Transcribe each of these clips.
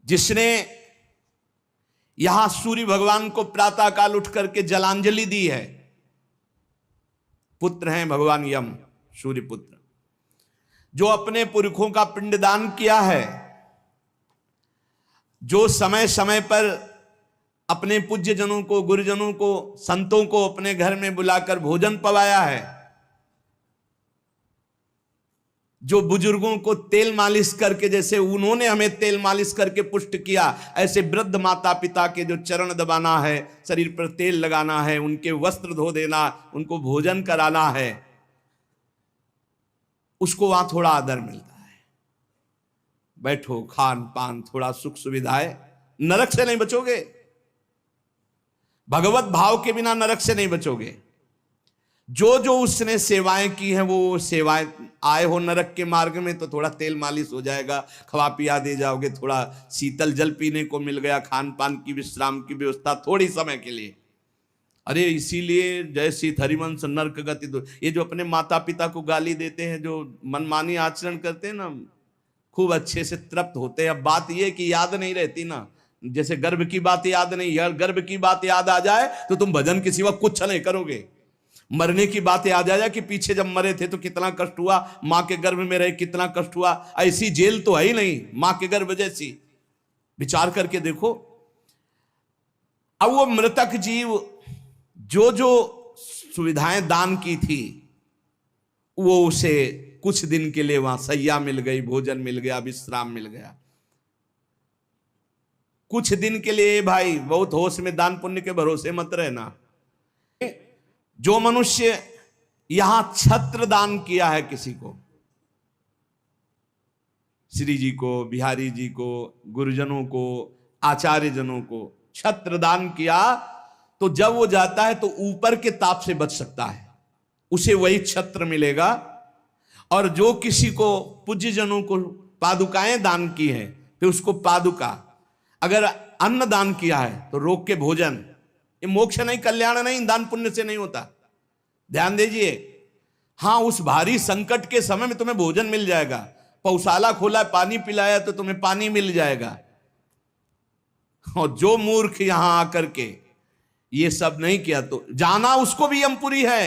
जिसने यहां सूर्य भगवान को प्रातःकाल उठ करके जलांजलि दी है, पुत्र हैं भगवान यम, सूर्य पुत्र, जो अपने पुरखों का पिंडदान किया है, जो समय समय पर अपने पूज्य जनों को, गुरुजनों को, संतों को अपने घर में बुलाकर भोजन पवाया है, जो बुजुर्गों को तेल मालिश करके, जैसे उन्होंने हमें तेल मालिश करके पुष्ट किया, ऐसे वृद्ध माता पिता के जो चरण दबाना है, शरीर पर तेल लगाना है, उनके वस्त्र धो देना, उनको भोजन कराना है, उसको वहां थोड़ा आदर मिलता है। बैठो, खान पान, थोड़ा सुख सुविधाएं, नरक से नहीं बचोगे। भगवत भाव के बिना नरक से नहीं बचोगे। जो जो उसने सेवाएं की हैं, वो सेवाएं, आए हो नरक के मार्ग में तो थोड़ा तेल मालिश हो जाएगा, खवा पिया दे जाओगे, थोड़ा शीतल जल पीने को मिल गया, खान पान की, विश्राम की व्यवस्था थोड़ी समय के लिए। अरे इसीलिए जय सीत हरिवंश नरक गति दो, ये जो अपने माता पिता को गाली देते हैं, जो मनमानी आचरण करते हैं ना, खूब अच्छे से तृप्त होते हैं। अब बात ये कि याद नहीं रहती ना, जैसे गर्भ की बात याद नहीं, यार गर्भ की बात याद आ जाए तो तुम भजन के सिवा कुछ नहीं करोगे। मरने की बात याद आ जाए कि पीछे जब मरे थे तो कितना कष्ट हुआ, मां के गर्भ में रहे कितना कष्ट हुआ, ऐसी जेल तो है ही नहीं मां के गर्भ जैसी। विचार करके देखो। अब वो मृतक जीव जो जो सुविधाएं दान की थी, वो उसे कुछ दिन के लिए वहां सैया मिल गई, भोजन मिल गया, विश्राम मिल गया। कुछ दिन के लिए भाई, बहुत होश में दान पुण्य के भरोसे मत रहना। जो मनुष्य यहां छत्र दान किया है किसी को, श्री जी को, बिहारी जी को, गुरुजनों को, आचार्य जनों को छत्र दान किया, तो जब वो जाता है तो ऊपर के ताप से बच सकता है, उसे वही छत्र मिलेगा। और जो किसी को, पूज्य जनों को पादुकाएं दान की है, तो उसको पादुका, अगर अन्न दान किया है तो रोक के भोजन। ये मोक्ष नहीं, कल्याण नहीं, दान पुण्य से नहीं होता, ध्यान दीजिए। हां, उस भारी संकट के समय में तुम्हें भोजन मिल जाएगा, पौशाला खोला, पानी पिलाया तो तुम्हें पानी मिल जाएगा। और जो मूर्ख यहां आकर के ये सब नहीं किया, तो जाना उसको भी यमपुरी है।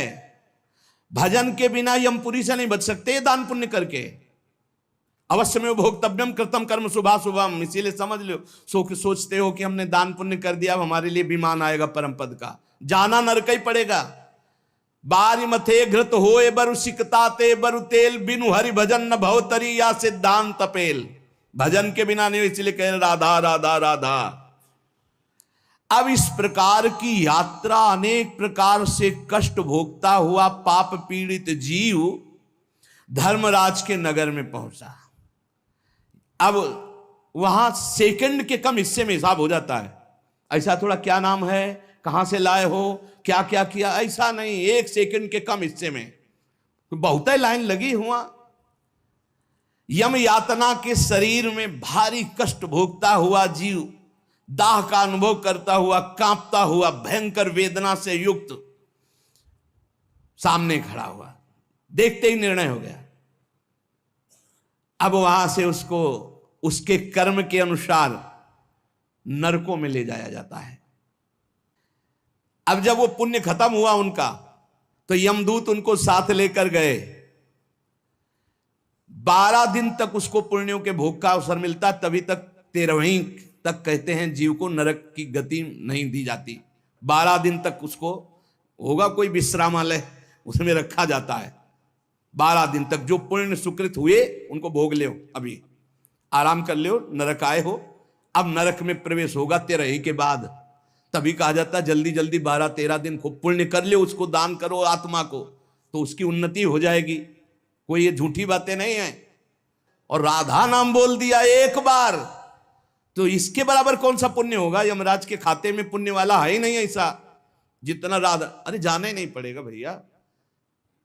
भजन के बिना यमपुरी से नहीं बच सकते, दान पुण्य करके। अवश्य में भोक्तव्यम कृतम कर्म शुभा शुभम, इसीलिए समझ लो, सोचते हो कि हमने दान पुण्य कर दिया, हमारे लिए विमान आएगा परम पद का, जाना नरक ही पड़ेगा। बारी मथे घृत होए बरु सिकता ते बरु तेल, बिनु हरि भजन न भवतरी या सिद्धांत पेल। भजन के बिना नहीं, इसलिए कह राधा राधा राधा। अब इस प्रकार की यात्रा, अनेक प्रकार से कष्ट भोगता हुआ पाप पीड़ित जीव धर्मराज के नगर में पहुंचा। अब वहां सेकंड के कम हिस्से में हिसाब हो जाता है। ऐसा थोड़ा क्या नाम है, कहां से लाए हो, क्या क्या किया, ऐसा नहीं, एक सेकंड के कम हिस्से में बहुत ही लाइन लगी हुआ। यम यातना के शरीर में भारी कष्ट भोगता हुआ जीव, दाह का अनुभव करता हुआ, कांपता हुआ, भयंकर वेदना से युक्त सामने खड़ा हुआ। देखते ही निर्णय हो गया। अब वहां से उसको उसके कर्म के अनुसार नरकों में ले जाया जाता है। अब जब वो पुण्य खत्म हुआ उनका, तो यमदूत उनको साथ लेकर गए। 12 दिन तक उसको पुण्यों के भोग का अवसर मिलता, तभी तक 13वीं तक कहते हैं जीव को नरक की गति नहीं दी जाती। 12 दिन तक उसको होगा कोई विश्रामालय, उसमें रखा जाता है। 12 दिन तक जो पुण्य सुकृत हुए उनको भोग ले, अभी आराम कर ले, नरक आए हो। अब नरक में प्रवेश होगा 13 के बाद, तभी कहा जाता है जल्दी जल्दी 12-13 दिन खूब पुण्य कर ले, उसको दान करो आत्मा को, तो उसकी उन्नति हो जाएगी। कोई ये झूठी बातें नहीं है। और राधा नाम बोल दिया एक बार, तो इसके बराबर कौन सा पुण्य होगा। यमराज के खाते में पुण्य वाला है ही नहीं ऐसा जितना राधा। अरे जाना ही नहीं पड़ेगा भैया,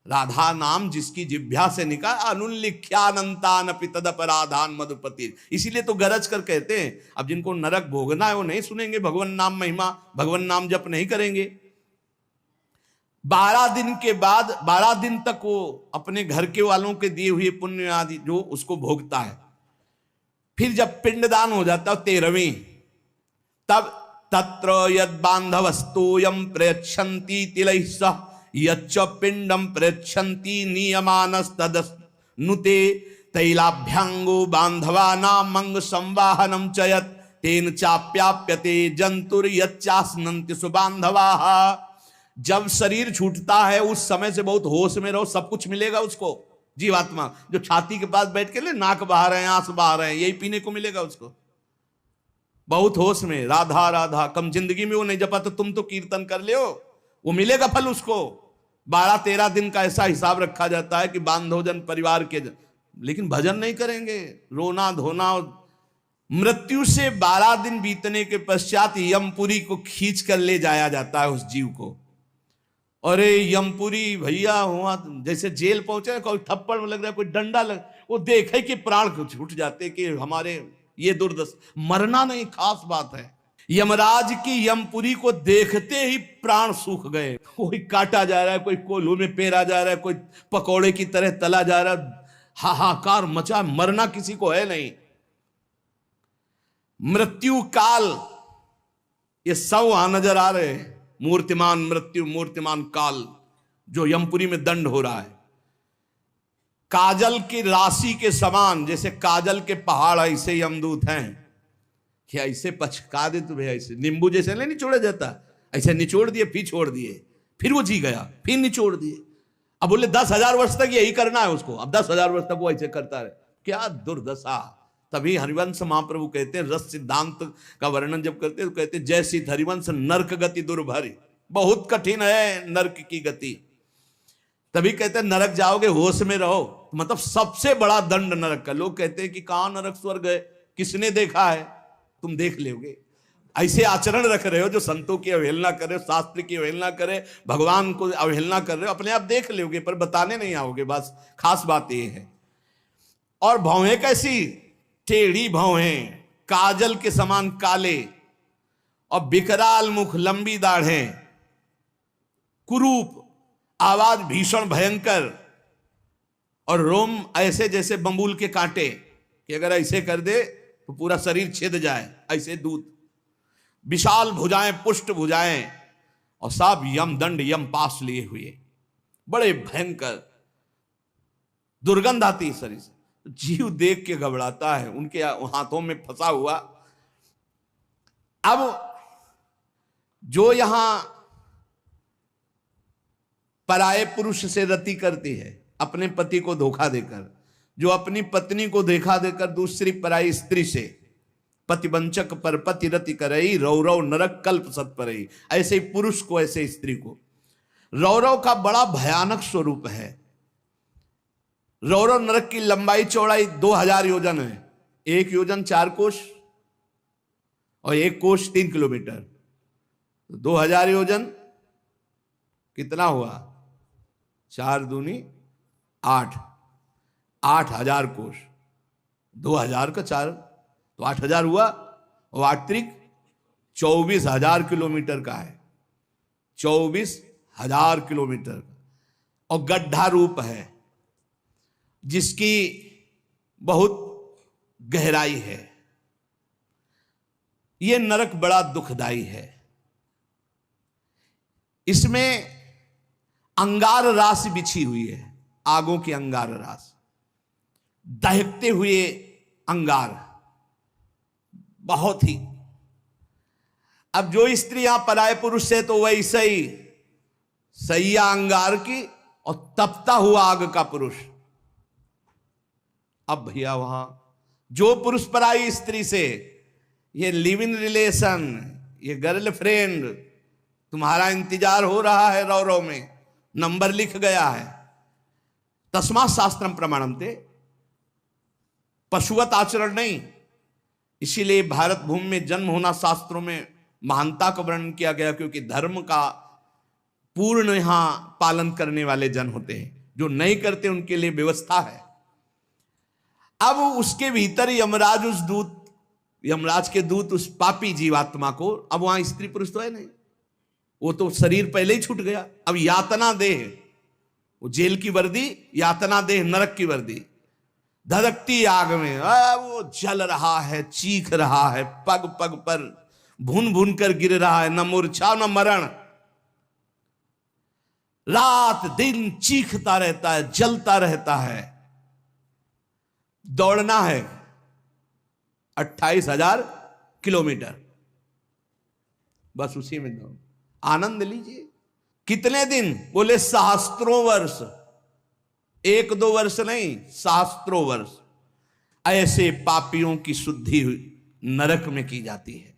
राधा नाम जिसकी जिह्वा से निकाल, अनुल्लिख्यानंतान अपि तदपराधान मधुपति। इसीलिए तो गरज कर कहते हैं, अब जिनको नरक भोगना है वो नहीं सुनेंगे भगवान नाम महिमा, भगवान नाम जप नहीं करेंगे। 12 दिन के बाद 12 दिन तक वो अपने घर के वालों के दिए हुए पुण्य आदि जो उसको भोगता है। फिर जब पिंडदान हो जाता है 13वीं, तब तत्र यद बांधवस्तोयम प्रयच्छन्ति तिलैः सह यच्च पिंडम प्रयच्छन्ति नियमानस्तदनुते तैलाभ्यांगो बांधवा नामंग संवाहनम चयत तेन चाप्याप्यते जंतुर यच्चास्नन्ति सुबांधवा। जब शरीर छूटता है उस समय से बहुत होश में रहो, सब कुछ मिलेगा उसको। जीवात्मा जो छाती के पास बैठ के ले नाक बहा रहे हैं, आंस बहा रहे हैं, यही पीने को मिलेगा उसको। बहुत होश में राधा राधा, कम जिंदगी में वो नहीं जपा तो तुम तो कीर्तन कर लियो, वो मिलेगा फल उसको। 12-13 दिन का ऐसा हिसाब रखा जाता है कि बांधोजन परिवार के जन, लेकिन भजन नहीं करेंगे, रोना धोना। मृत्यु से 12 दिन बीतने के पश्चात यमपुरी को खींच कर ले जाया जाता है उस जीव को। अरे यमपुरी भैया हुआ जैसे जेल पहुंचे, कोई थप्पड़ लग रहा है, कोई डंडा लग, वो देखे कि प्राण छूट जाते कि हमारे ये दुर्दशा। मरना नहीं खास बात है, यमराज की यमपुरी को देखते ही प्राण सूख गए। कोई काटा जा रहा है, कोई कोल्हू में पेरा जा रहा है, कोई पकौड़े की तरह तला जा रहा है, हाहाकार मचा। मरना किसी को है नहीं। मृत्यु काल ये सब वहां नजर आ रहे हैं। मूर्तिमान मृत्यु, मूर्तिमान काल, जो यमपुरी में दंड हो रहा है। काजल की राशि के समान, जैसे काजल के पहाड़ ऐसे यमदूत हैं कि ऐसे पचका दे तुम्हें, ऐसे नींबू जैसे नहीं निचोड़ा जाता, ऐसे निचोड़ दिए, फिर छोड़ दिए, फिर वो जी गया, फिर निचोड़ दिए। अब बोले 10,000 वर्ष तक यही करना है उसको, अब 10,000 वर्ष तक वो ऐसे करता रहे। क्या दुर्दशा। तभी हरिवंश महाप्रभु कहते हैं, रस सिद्धांत का वर्णन जब करते हैं तो कहते हैं, जैसी हरिवंश नरक गति दुर्भरी, बहुत कठिन है नरक की गति। तभी कहते हैं नरक जाओगे होश में रहो, मतलब सबसे बड़ा दंड नरक का। लोग कहते हैं कि कहां नरक स्वर्ग है, किसने देखा है, तुम देख लोगे। ऐसे आचरण रख रहे हो जो संतों की अवहेलना कर रहे हो, शास्त्र की अवहेलना करे, भगवान को अवहेलना कर रहे हो, अपने आप देख लोगे पर बताने नहीं आओगे। बस खास बात यह है। और भौहें कैसी, टेढ़ी भौहें, काजल के समान काले, और विकराल मुख, लंबी दाढ़ें, कुरूप, आवाज भीषण भयंकर, और रोम ऐसे जैसे बंबूल के कांटे कि अगर ऐसे कर दे तो पूरा शरीर छिद जाए, ऐसे दूत। विशाल भुजाएं, पुष्ट भुजाएं, और सब यम दंड यम पास लिए हुए, बड़े भयंकर। दुर्गंध आती है शरीर से, जीव देख के घबराता है, उनके हाथों में फंसा हुआ। अब जो यहां पराये पुरुष से रति करती है, अपने पति को धोखा देकर, जो अपनी पत्नी को धोखा देकर दूसरी पराई स्त्री से, पतिवंचक पर पति रति करई, रौरव नरक कल्प सत परई। ऐसे पुरुष को, ऐसे स्त्री को। रौरव का बड़ा भयानक स्वरूप है। रौरव नरक की लंबाई चौड़ाई 2000 योजन है। 1 योजन 4 कोश और 1 कोश 3 किलोमीटर, 2000 योजन कितना हुआ, 4 दूनी 8, 8000 कोश। 2000 का 4 तो 8000 हुआ, और 8 त्रिक 24,000 किलोमीटर का है, 24,000 किलोमीटर। और गड्ढा रूप है जिसकी बहुत गहराई है। यह नरक बड़ा दुखदाई है। इसमें अंगार राशि बिछी हुई है, आगों की अंगार राशि, दहकते हुए अंगार, बहुत ही। अब जो स्त्रियां पराये पुरुष से, तो वैसे ही सैया अंगार की और तपता हुआ आग का पुरुष। अब भैया वहां जो पुरुष पराई स्त्री से, ये लिव इन रिलेशन, ये गर्लफ्रेंड, तुम्हारा इंतजार हो रहा है, रौरव में नंबर लिख गया है। तस्मात् शास्त्रम प्रमाणन्ते, पशुवत आचरण नहीं। इसीलिए भारत भूमि में जन्म होना शास्त्रों में महानता का वर्णन किया गया, क्योंकि धर्म का पूर्ण यहां पालन करने वाले जन होते हैं। जो नहीं करते उनके लिए व्यवस्था है। अब उसके भीतर यमराज, उस दूत, यमराज के दूत उस पापी जीवात्मा को, अब वहां स्त्री पुरुष तो है नहीं, वो तो शरीर पहले ही छूट गया। अब यातना देह, वो जेल की वर्दी, यातना देह नरक की वर्दी, धधकती आग में वो जल रहा है, चीख रहा है, पग पग पर भून भून कर गिर रहा है, न मूर्छा न मरण, रात दिन चीखता रहता है, जलता रहता है। दौड़ना है 28,000 किलोमीटर, बस उसी में दौड़, आनंद लीजिए। कितने दिन? बोले सहस्त्रों वर्ष, 1-2 वर्ष नहीं, सहस्त्रों वर्ष। ऐसे पापियों की शुद्धि नरक में की जाती है।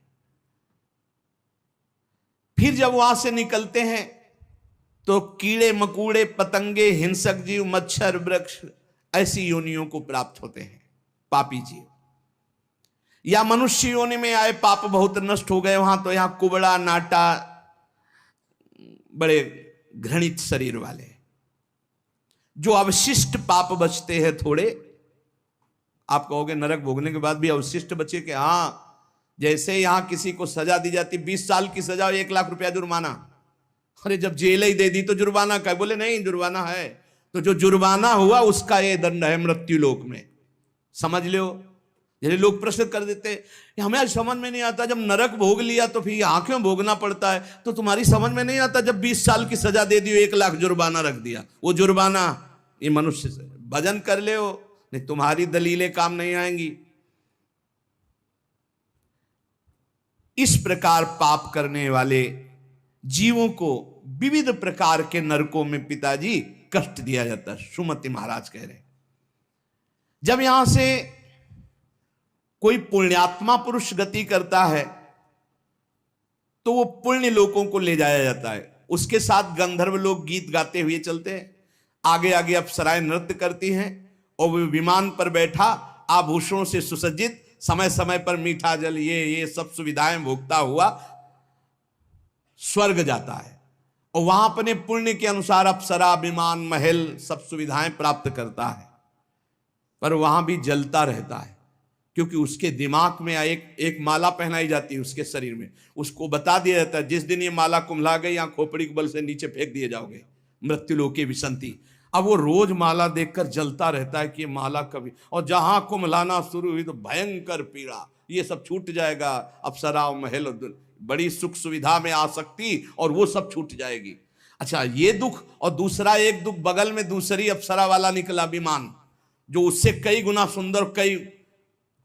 फिर जब वहां से निकलते हैं तो कीड़े मकोड़े, पतंगे, हिंसक जीव, मच्छर, वृक्ष, ऐसी योनियों को प्राप्त होते हैं पापी जीव। या मनुष्य योनि में आए, पाप बहुत नष्ट हो गए वहां, तो यहां कुबड़ा, नाटा, बड़े घृणित शरीर वाले, जो अवशिष्ट पाप बचते हैं थोड़े। आप कहोगे नरक भोगने के बाद भी अवशिष्ट बचे? कि हाँ, जैसे यहां किसी को सजा दी जाती, 20 साल की सजा, 1 लाख रुपया जुर्माना। अरे जब जेल ही दे दी तो जुर्माना का? बोले नहीं, जुर्माना है। तो जो जुर्माना हुआ उसका ये दंड है मृत्यु लोक में, समझ लो। जैसे लोग प्रश्न कर देते, हमें आज समझ में नहीं आता, जब नरक भोग लिया तो फिर यहाँ क्यों भोगना पड़ता है? तो तुम्हारी समझ में नहीं आता, जब 20 साल की सजा दे दी, 1 लाख जुर्माना रख दिया, वो जुर्माना ये मनुष्य से भजन कर ले हो, नहीं तुम्हारी दलीलें काम नहीं आएंगी। इस प्रकार पाप करने वाले जीवों को विविध प्रकार के नरकों में पिताजी कष्ट दिया जाता है। सुमति महाराज कह रहे, जब यहां से कोई पुण्यात्मा पुरुष गति करता है तो वो पुण्य लोकों को ले जाया जाता है। उसके साथ गंधर्व लोग गीत गाते हुए चलते हैं, आगे आगे अप्सराएं नृत्य करती हैं, और वो विमान पर बैठा आभूषणों से सुसज्जित, समय समय पर मीठा जल, ये सब सुविधाएं भोगता हुआ स्वर्ग जाता है, और वहां अपने पुण्य के अनुसार अप्सरा, विमान, महल, सब सुविधाएं प्राप्त करता है। पर वहां भी जलता रहता है, क्योंकि उसके दिमाग में एक माला पहनाई जाती है उसके शरीर में, उसको बता दिया जाता है जिस दिन ये माला कुम्हला गई, यहाँ खोपड़ी के बल से नीचे फेंक दिए जाओगे, मृत्युलोके विसंति। अब वो रोज माला देखकर जलता रहता है कि ये माला कभी, और जहां कुम्हलाना शुरू हुई तो भयंकर पीड़ा, ये सब छूट जाएगा, अप्सरा, महल, बड़ी सुख सुविधा में आ सकती, और वो सब छूट जाएगी। अच्छा, ये दुख, और दूसरा एक दुख, बगल में दूसरी अप्सरा वाला निकला विमान, जो उससे कई गुना सुंदर, कई,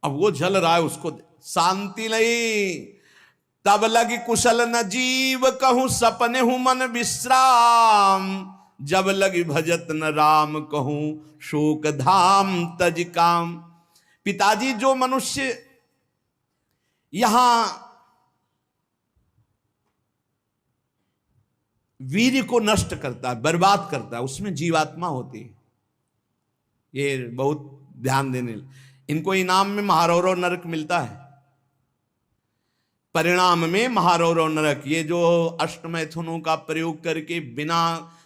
अब वो जल रहा है, उसको शांति नहीं। तब लगी कुशल न जीव कहूं, सपने हूं मन विश्राम, जब लगी भजत न राम कहूं, शोक धाम तज काम। पिताजी, जो मनुष्य यहां वीर को नष्ट करता है, बर्बाद करता है, उसमें जीवात्मा होती है। ये बहुत ध्यान देने, इनको इनाम में महारौरव नरक मिलता है, परिणाम में महारौरव नरक। ये जो अष्टमैथुनों का प्रयोग करके बिना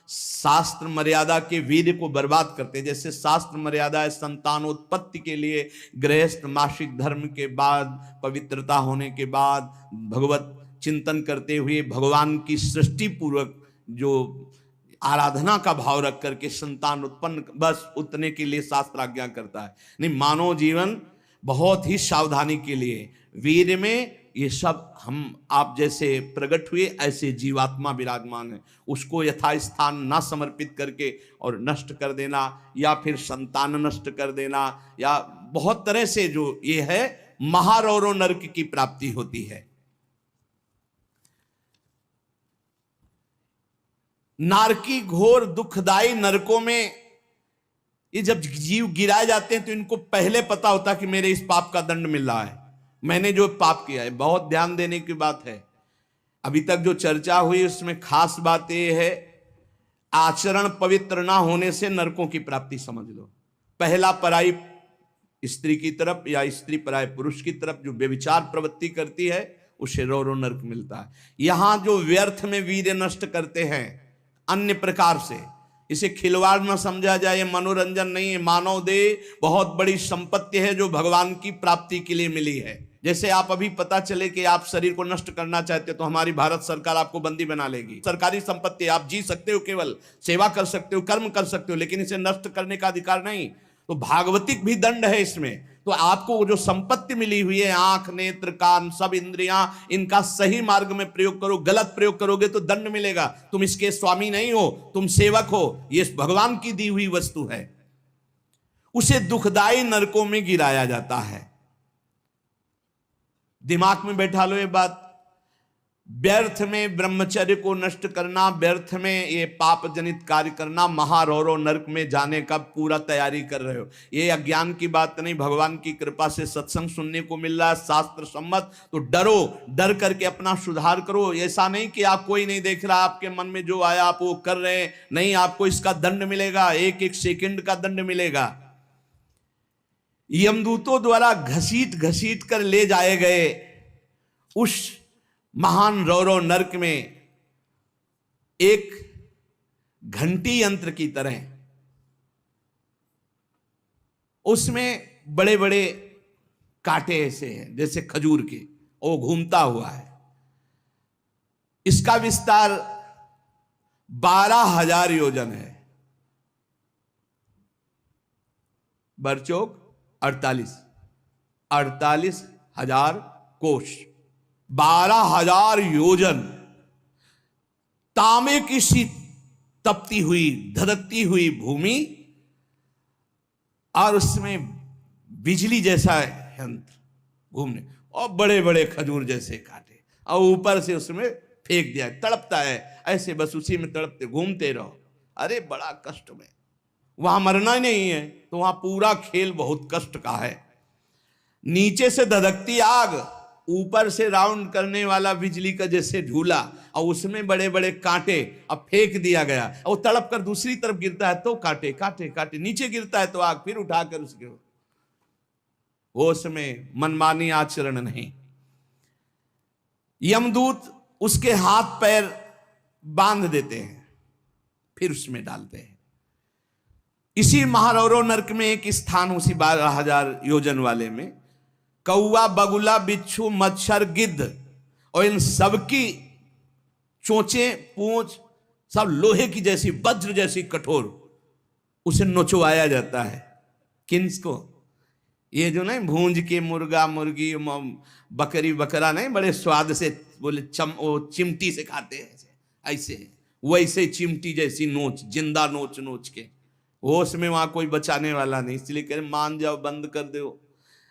शास्त्र मर्यादा के वीर्य को बर्बाद करते हैं, जैसे शास्त्र मर्यादा है संतानोत्पत्ति के लिए, गृहस्थ मासिक धर्म के बाद, पवित्रता होने के बाद, भगवत चिंतन करते हुए भगवान की सृष्टि पूर्वक जो आराधना का भाव रख करके संतान उत्पन्न, बस उतने के लिए शास्त्र आज्ञा करता है। नहीं, मानव जीवन बहुत ही सावधानी के लिए, वीर में ये सब हम आप जैसे प्रकट हुए ऐसे जीवात्मा विराजमान है, उसको यथास्थान ना समर्पित करके और नष्ट कर देना, या फिर संतान नष्ट कर देना, या बहुत तरह से जो ये है महारौरव नरक की प्राप्ति होती है। नारकी घोर दुखदाई नरकों में ये जब जीव गिराए जाते हैं तो इनको पहले पता होता है कि मेरे इस पाप का दंड मिल रहा है, मैंने जो पाप किया है। बहुत ध्यान देने की बात है, अभी तक जो चर्चा हुई उसमें खास बात यह है, आचरण पवित्र ना होने से नरकों की प्राप्ति समझ लो। पहला, पराई स्त्री की तरफ या स्त्री पराई पुरुष की तरफ जो व्यभिचार प्रवृत्ति करती है उसे रौरव नरक मिलता है। यहां जो व्यर्थ में वीर्य नष्ट करते हैं अन्य प्रकार से, इसे खिलवाड़ न समझा जाए, मनोरंजन नहीं है। मानव देह बहुत बड़ी संपत्ति है जो भगवान की प्राप्ति के लिए मिली है। जैसे आप अभी पता चले कि आप शरीर को नष्ट करना चाहते हो तो हमारी भारत सरकार आपको बंदी बना लेगी। सरकारी संपत्ति, आप जी सकते हो, केवल सेवा कर सकते हो, कर्म कर सकते हो, लेकिन इसे नष्ट करने का अधिकार नहीं। तो भागवतिक भी दंड है इसमें। तो आपको जो संपत्ति मिली हुई है, आंख, नेत्र, कान, सब इंद्रियां, इनका सही मार्ग में प्रयोग करो। गलत प्रयोग करोगे तो दंड मिलेगा। तुम इसके स्वामी नहीं हो, तुम सेवक हो। ये भगवान की दी हुई वस्तु है। उसे दुखदाई नरकों में गिराया जाता है। दिमाग में बैठा लो ये बात। व्यर्थ में ब्रह्मचर्य को नष्ट करना, व्यर्थ में ये पाप जनित कार्य करना, महारौरव नरक में जाने का पूरा तैयारी कर रहे हो। ये अज्ञान की बात नहीं, भगवान की कृपा से सत्संग सुनने को मिल रहा है, शास्त्र सम्मत। तो डरो, डर करके अपना सुधार करो। ऐसा नहीं कि आप कोई नहीं देख रहा, आपके मन में जो आया आप वो कर रहे हैं। नहीं, आपको इसका दंड मिलेगा, एक एक सेकंड का दंड मिलेगा। यमदूतों द्वारा घसीट घसीट कर ले जाए गए उस महान रौरव नरक में एक घंटी यंत्र की तरह उसमें बड़े बड़े कांटे ऐसे हैं जैसे खजूर के, वो घूमता हुआ है। इसका विस्तार 12,000 योजन है। बरचौक 48,000 कोष, 12,000 योजन। तांबे की सी तपती हुई, धधकती हुई भूमि, और उसमें बिजली जैसा यंत्र घूमने, और बड़े बड़े खजूर जैसे कांटे, और ऊपर से उसमें फेंक दिया। तड़पता है ऐसे, बस उसी में तड़पते घूमते रहो। अरे बड़ा कष्ट में, वहां मरना नहीं है, तो वहां पूरा खेल बहुत कष्ट का है। नीचे से धधकती आग, ऊपर से राउंड करने वाला बिजली का जैसे झूला, और उसमें बड़े बड़े कांटे। अब फेंक दिया गया, और तड़प कर दूसरी तरफ गिरता है तो कांटे कांटे कांटे, नीचे गिरता है तो आग, फिर उठाकर उसके वो उसमें मनमानी आचरण नहीं। यमदूत उसके हाथ पैर बांध देते हैं, फिर उसमें डालते हैं। इसी महारौरव नरक में एक स्थान, उसी 12,000 योजन वाले में, कौआ, बगुला, बिच्छू, मच्छर, गिद्ध और इन सबकी चोंचें, पूंछ सब लोहे की जैसी, वज्र जैसी कठोर, उसे नोचवाया जाता है। किसको? ये जो नहीं भूंज के मुर्गा, मुर्गी, बकरी, बकरा नहीं, बड़े स्वाद से बोले वो चिमटी से खाते हैं ऐसे, वैसे चिमटी जैसी नोच, जिंदा नोच नोच के। होश में वहां कोई बचाने वाला नहीं, इसलिए कह रहे मान जाओ, बंद कर दो।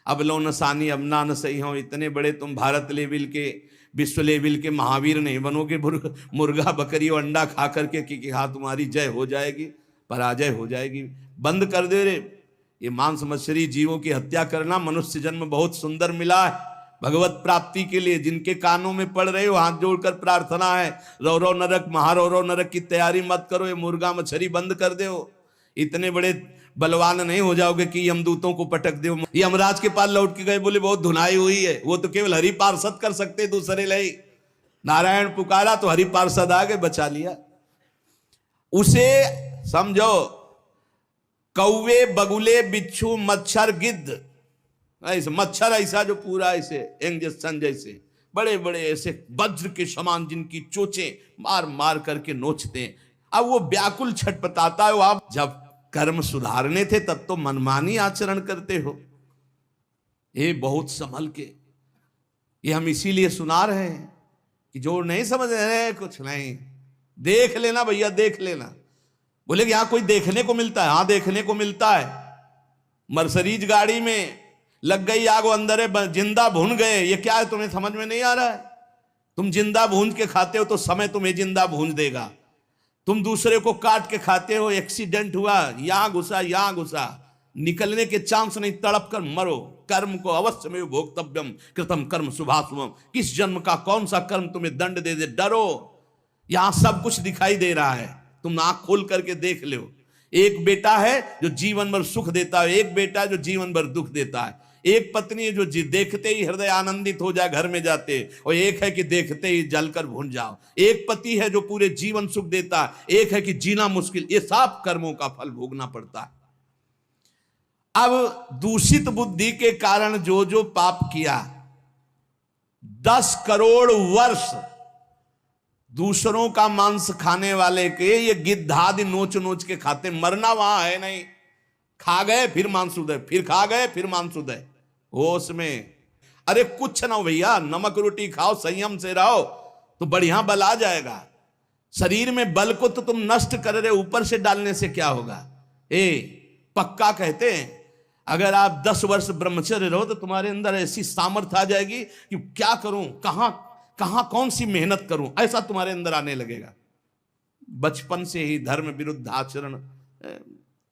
अब लो नसानी, अब ना न सही हो। इतने बड़े तुम भारत लेवल के, विश्व लेवल के महावीर नहीं बनोगे मुर्गा, बकरी और अंडा खा करके कि हाँ तुम्हारी जय हो जाएगी, पराजय हो जाएगी। बंद कर दे रे। ये मांस मछली जीवों की हत्या करना, मनुष्य जन्म बहुत सुंदर मिला है भगवत प्राप्ति के लिए। जिनके कानों में पड़ रहे हो, हाथ जोड़कर प्रार्थना है, रौरव नरक, महारौरव नरक की तैयारी मत करो। ये मुर्गा मछली बंद कर दो। इतने बड़े बलवान नहीं हो जाओगे कि यमदूतों को पटक दो। यमराज के पास लौट के गए, बोले बहुत धुनाई हुई है। वो तो केवल हरि पार्षद कर सकते, दूसरे ले। नारायण पुकारा तो हरि पार्षद आ गए, बचा लिया उसे। समझो, कौवे, बगुले, बिच्छू, मच्छर, गिद्ध, ऐसे मच्छर ऐसा जो पूरा ऐसे इंजेक्शन जैसे बड़े बड़े ऐसे वज्र के समान, जिनकी चोंचें मार मार करके नोचते हैं। अब वो व्याकुल छटपटाता है। आप जब कर्म सुधारने थे तब तो मनमानी आचरण करते हो। ये बहुत संभल के, ये हम इसीलिए सुना रहे हैं कि जो नहीं समझ रहे कुछ नहीं, देख लेना भैया, देख लेना। बोले कि यहां कोई देखने को मिलता है? हाँ देखने को मिलता है। मर्सरीज गाड़ी में लग गई आग, अंदर है, जिंदा भून गए। ये क्या है, तुम्हें समझ में नहीं आ रहा है? तुम जिंदा भून के खाते हो तो समय तुम्हें जिंदा भून देगा। तुम दूसरे को काट के खाते हो, एक्सीडेंट हुआ, यहां घुसा, यहां घुसा, निकलने के चांस नहीं, तड़प कर मरो। कर्म को अवश्य में भोक्तव्यम कृतम कर्म शुभाशुभम। किस जन्म का कौन सा कर्म तुम्हें दंड दे दे, डरो। यहां सब कुछ दिखाई दे रहा है, तुम आंख खोल करके देख लो। एक बेटा है जो जीवन भर सुख देता है, एक बेटा है जो जीवन भर दुख देता है। एक पत्नी है जो देखते ही हृदय आनंदित हो जाए घर में जाते, और एक है कि देखते ही जलकर भून जाओ। एक पति है जो पूरे जीवन सुख देता है, एक है कि जीना मुश्किल। ये सब कर्मों का फल भोगना पड़ता है। अब दूषित बुद्धि के कारण जो जो पाप किया, 10 करोड़ वर्ष दूसरों का मांस खाने वाले के ये गिद्धादि नोच नोच के खाते। मरना वहां है नहीं, खा गए फिर मांसोदय, फिर खा गए फिर मांसोदय, होश में। अरे कुछ ना हो भैया, नमक रोटी खाओ, संयम से रहो तो बढ़िया बल आ जाएगा। शरीर में बल को तो तुम नष्ट कर रहे, ऊपर से डालने से क्या होगा। पक्का कहते हैं अगर आप 10 वर्ष ब्रह्मचर्य रहो तो तुम्हारे अंदर ऐसी सामर्थ्य आ जाएगी कि क्या करूं, कहां कहां कौन सी मेहनत करूं, ऐसा तुम्हारे अंदर आने लगेगा। बचपन से ही धर्म विरुद्ध आचरण।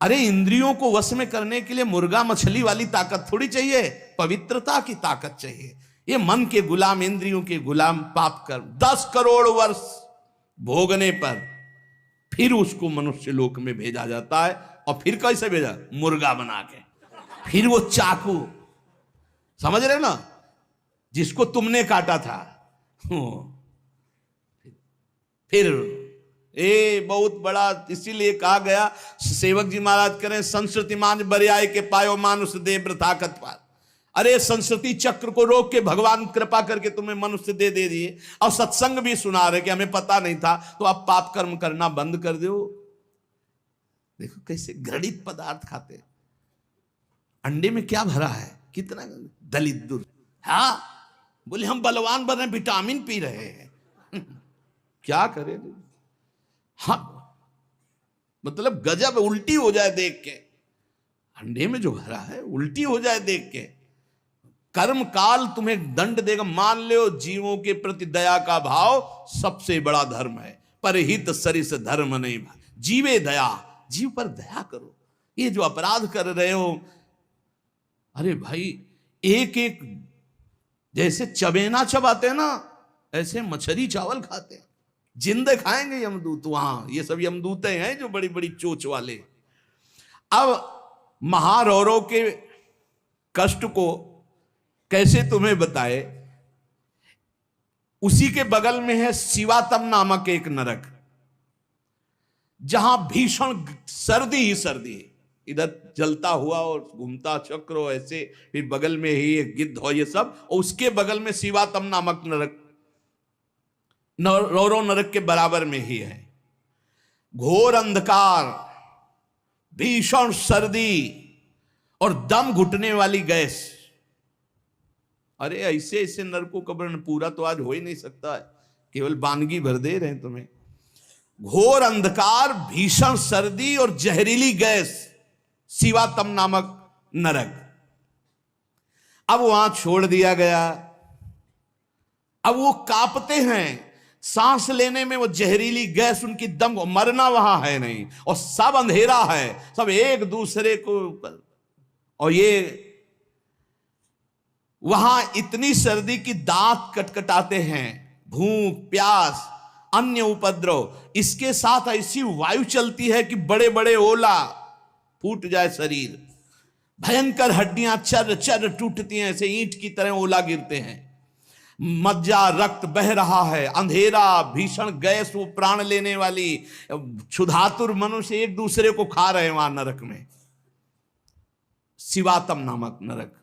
अरे इंद्रियों को वश में करने के लिए मुर्गा मछली वाली ताकत थोड़ी चाहिए, पवित्रता की ताकत चाहिए। ये मन के गुलाम, इंद्रियों के गुलाम पाप कर 10 करोड़ वर्ष भोगने पर फिर उसको मनुष्य लोक में भेजा जाता है। और फिर कैसे भेजा, मुर्गा बना के। फिर वो चाकू, समझ रहे हो ना, जिसको तुमने काटा था, फिर बहुत बड़ा। इसीलिए कहा गया, सेवक जी महाराज करें, संस्कृति मान बरियाए के पायो मानुष दे ताकत पार। अरे संस्कृति चक्र को रोक के भगवान कृपा करके तुम्हें मनुष्य दे दिए। और सत्संग भी सुना रहे कि हमें पता नहीं था, तो आप पाप कर्म करना बंद कर दो। देखो कैसे घृणित पदार्थ खाते, अंडे में क्या भरा है, कितना दलित दूर। हाँ बोले हम बलवान बन रहे, विटामिन पी रहे हैं। क्या करें। हाँ मतलब गजब, उल्टी हो जाए देख के, अंडे में जो भरा है उल्टी हो जाए देख के। कर्म काल तुम्हें दंड देगा। मान लो जीवों के प्रति दया का भाव सबसे बड़ा धर्म है, परहित सरिस धर्म नहीं। जीवे दया, जीव पर दया करो। ये जो अपराध कर रहे हो, अरे भाई एक एक जैसे चबेना चबाते हैं ना, ऐसे मछली चावल खाते हैं। जिंदे खाएंगे यमदूत वहां, ये सब यमदूते हैं जो बड़ी बड़ी चोच वाले। अब महारौरों के कष्ट को कैसे तुम्हें बताए। उसी के बगल में है शिवातम नामक एक नरक, जहां भीषण सर्दी ही सर्दी, इधर जलता हुआ और घूमता चक्र ऐसे, फिर बगल में ही एक गिद्ध हो, ये सब। और उसके बगल में शिवातम नामक नरक, रौरव नरक के बराबर में ही है। घोर अंधकार, भीषण सर्दी और दम घुटने वाली गैस। अरे ऐसे ऐसे नरकों का वर्णन पूरा तो आज हो ही नहीं सकता है, केवल बानगी भर दे रहे हैं तुम्हें। घोर अंधकार, भीषण सर्दी और जहरीली गैस, शिवातम नामक नरक। अब वहां छोड़ दिया गया। अब वो कांपते हैं, सांस लेने में वो जहरीली गैस, उनकी दम, मरना वहां है नहीं, और सब अंधेरा है, सब एक दूसरे को। और ये वहां इतनी सर्दी की दांत कटकटाते हैं, भूख प्यास अन्य उपद्रव, इसके साथ ऐसी वायु चलती है कि बड़े बड़े ओला, फूट जाए शरीर, भयंकर हड्डियां चर चर टूटती हैं, ऐसे ईंट की तरह ओला गिरते हैं, मज्जा रक्त बह रहा है, अंधेरा, भीषण गैस, वो प्राण लेने वाली, क्षुधातुर मनुष्य एक दूसरे को खा रहे हैं वहां नरक में। शिवातम नामक नरक,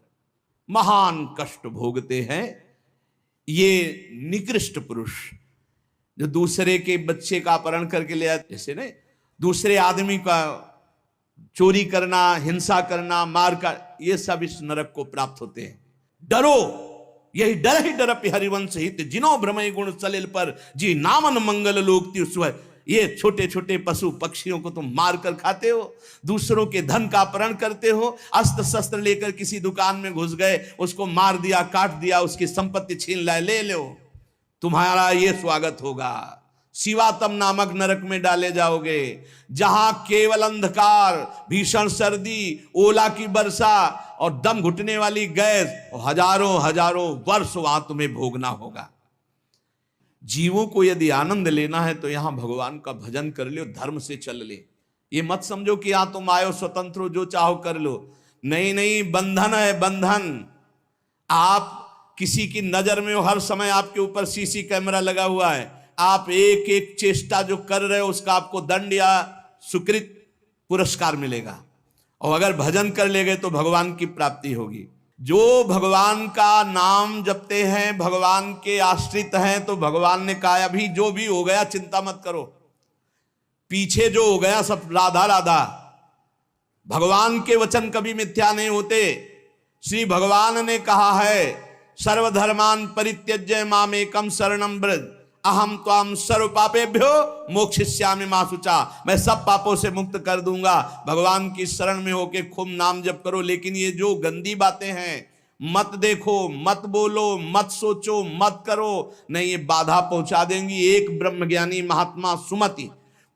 महान कष्ट भोगते हैं ये निकृष्ट पुरुष, जो दूसरे के बच्चे का अपहरण करके ले आते, जैसे नहीं, दूसरे आदमी का चोरी करना, हिंसा करना, मार कर, ये सब इस नरक को प्राप्त होते हैं। डरो, यही डर ही डर हरिवंश हित, जिनो भ्रमय गुण सलिल पर, जी नामन मंगल लोक त्युस्व। ये छोटे छोटे पशु पक्षियों को तुम मार कर खाते हो, दूसरों के धन का अपहरण करते हो, अस्त्र शस्त्र लेकर किसी दुकान में घुस गए, उसको मार दिया, काट दिया, उसकी संपत्ति छीन लाए, ले लो, तुम्हारा ये स्वागत होगा। शिवातम नामक नरक में डाले जाओगे, जहां केवल अंधकार, भीषण सर्दी, ओला की वर्षा और दम घुटने वाली गैस, और हजारों हजारों वर्ष वहां तुम्हें भोगना होगा। जीवों को यदि आनंद लेना है तो यहां भगवान का भजन कर लो, धर्म से चल ले। ये मत समझो कि यहां तुम आयो स्वतंत्र हो, जो चाहो कर लो। नहीं नहीं, बंधन है बंधन। आप किसी की नजर में हो, हर समय आपके ऊपर सीसी कैमरा लगा हुआ है, आप एक एक चेष्टा जो कर रहे हो उसका आपको दंड या सुकृत पुरस्कार मिलेगा। और अगर भजन कर ले गए तो भगवान की प्राप्ति होगी। जो भगवान का नाम जपते हैं, भगवान के आश्रित हैं, तो भगवान ने कहा अभी जो भी हो गया चिंता मत करो, पीछे जो हो गया सब राधा राधा, भगवान के वचन कभी मिथ्या नहीं होते। श्री भगवान ने कहा है, सर्वधर्मान परित्यज्य मामेकम शरणम व्रज अहम त्वाम सर्व पापेभ्यो मोक्षयिष्यामि मा शुचा। मैं सब पापों से मुक्त कर दूंगा। भगवान की शरण में होके खूब नाम जप करो। लेकिन ये जो गंदी बातें हैं, मत देखो, मत बोलो, मत सोचो, मत करो, नहीं, ये बाधा पहुंचा देंगी। एक ब्रह्मज्ञानी महात्मा सुमति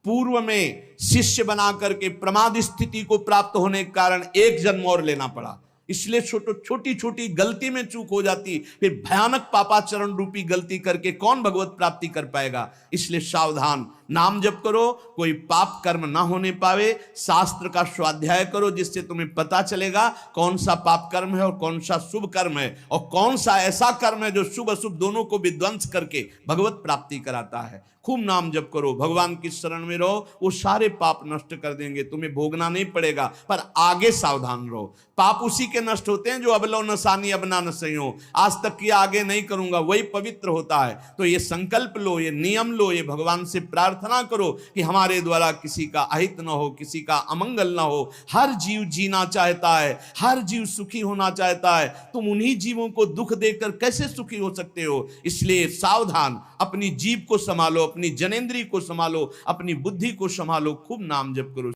पूर्व में शिष्य बना करके प्रमाद स्थिति को प्राप्त होने के कारण एक जन्म और लेना पड़ा। इसलिए छोटी छोटी गलती में चूक हो जाती, फिर भयानक पापाचरण रूपी गलती करके कौन भगवत प्राप्ति कर पाएगा। इसलिए सावधान, नाम जप करो, कोई पाप कर्म ना होने पावे। शास्त्र का स्वाध्याय करो, जिससे तुम्हें पता चलेगा कौन सा पाप कर्म है और कौन सा शुभ कर्म है, और कौन सा ऐसा कर्म है जो शुभ अशुभ दोनों को विध्वंस करके भगवत प्राप्ति कराता है। खूब नाम जप करो, भगवान की शरण में रहो, वो सारे पाप नष्ट कर देंगे। तुम्हें भोगना नहीं पड़ेगा, पर आगे सावधान रहो। पाप उसी के नष्ट होते हैं जो अबलो नसानी अबना न सही। आज तक किया, आगे नहीं करूंगा, वही पवित्र होता है। तो ये संकल्प लो, ये नियम लो, ये भगवान से प्रार्थना करो कि हमारे द्वारा किसी का अहित न हो, किसी का अमंगल न हो। हर जीव जीना चाहता है, हर जीव सुखी होना चाहता है। तुम उन्हीं जीवों को दुख देकर कैसे सुखी हो सकते हो। इसलिए सावधान, अपनी जीव को संभालो, अपनी जनेंद्री को संभालो, अपनी बुद्धि को संभालो, खूब नाम जप करो।